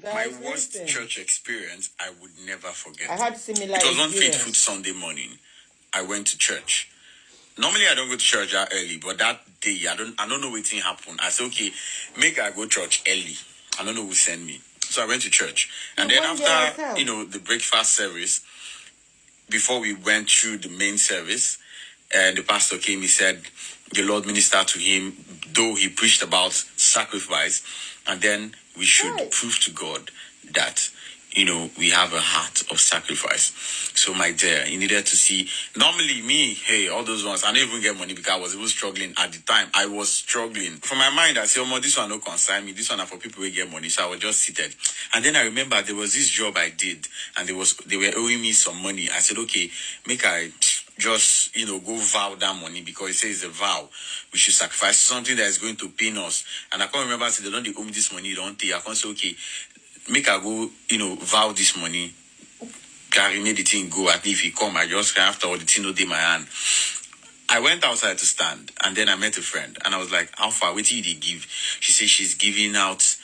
My worst church experience, I would never forget. I had similar It was one experience. Faithful Sunday morning. I went to church. Normally, I don't go to church that early, but that day, I don't know what thing happened. I said, okay, make I go church early. I don't know who sent me. So I went to church. And then after, the breakfast service, before we went through the main service, and the pastor came, he said, the Lord ministered to him, though he preached about sacrifice, and then we should prove to God that, we have a heart of sacrifice. So, my dear, you needed to see, normally me, hey, all those ones, I didn't even get money because I was even struggling at the time. I was struggling. From my mind, I said, oh, this one no concern me. This one are for people who get money. So I was just seated. And then I remember there was this job I did, and they were owing me some money. I said, okay, make I just, go vow that money because it says a vow. We should sacrifice something that is going to pain us. And I can't remember, I said, they don't owe me this money, don't they? I can't say, okay, make I go, vow this money. Carry me the thing go. At least if he come, I just after all the thing no dey my hand. I went outside to stand, and then I met a friend, and I was like, how far? What did he give? She said she's giving out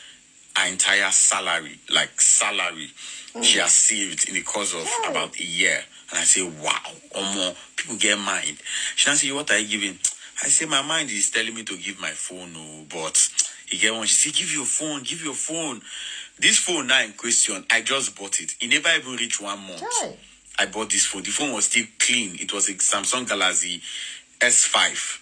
her entire salary, like salary. She has saved in the course of about a year. And I say, wow, people get mind. She now say, what are you giving? I say, my mind is telling me to give my phone, but he get one. She say, give your phone. This phone now in question, I just bought it. It never even reached 1 month. I bought this phone. The phone was still clean. It was a Samsung Galaxy S5.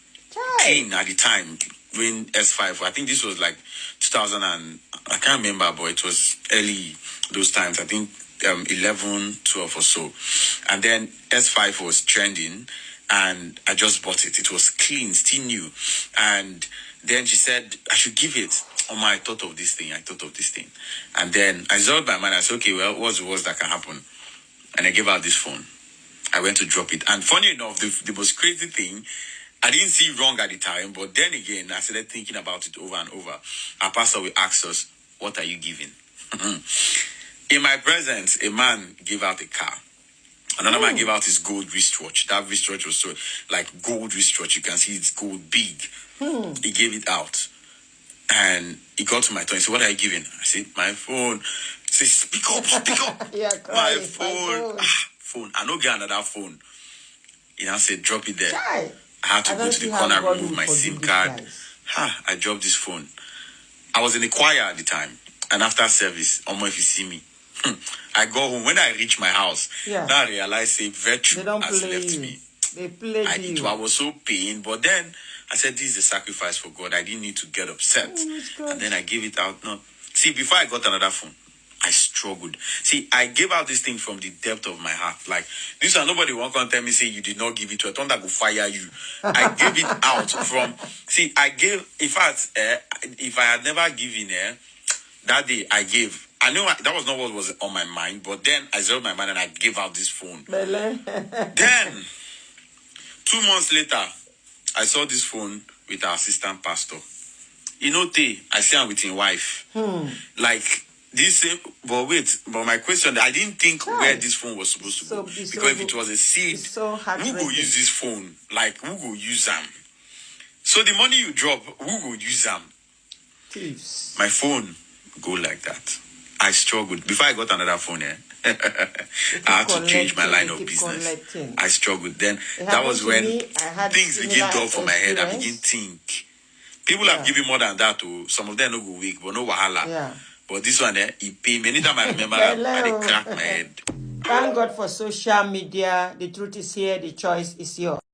Clean at the time when S5. I think this was like 2000 and I can't remember, but it was early those times. I think 11, 12 or so. And then S5 was trending and I just bought it. It was clean, still new. And then she said, I should give it. I thought of this thing. And then I resolved my mind. I said, okay, well, what's the worst that can happen? And I gave her this phone. I went to drop it. And funny enough, the most crazy thing, I didn't see wrong at the time, but then again, I started thinking about it over and over. Our pastor will ask us, what are you giving? In my presence, a man gave out a car. Another man gave out his gold wristwatch. That wristwatch was so, like gold wristwatch. You can see it's gold big. He gave it out. And he got to my turn. He said, what are you giving? I said, my phone. He said, speak up. My phone. Phone. I don't get another phone. He now said, drop it there. I had to go to the corner and remove my SIM card. I dropped this phone. I was in the choir at the time. And after service, if you see me, I go home. When I reach my house, now I realized virtue has left me. They played you. I was so pained, but then I said, this is a sacrifice for God. I didn't need to get upset. And then I gave it out. No. See, before I got another phone, I struggled. See, I gave out this thing from the depth of my heart. Like, this one, nobody won't come tell me, say, you did not give it to a thunder go fire you. I gave it out from, see, I gave, in fact, if I had never given, that day I gave, I knew that was not what was on my mind, but then I zeroed my mind and I gave out this phone. Then, 2 months later, I saw this phone with our assistant pastor. I see him with his wife. Like, this, but my question, I didn't think where this phone was supposed to go. Because if it was a seed, who will use this phone? Like, who will use them? So the money you drop, who will use them? My phone go like that. I struggled. Before I got another phone, I had to change my line of business. I struggled. Then that was when things begin to off for my head. I begin to think. People have given more than that. Some of them no go weak, but no wahala. But this one, it pay me. Anytime I remember that, I crack my head. Thank God for social media. The truth is here. The choice is yours.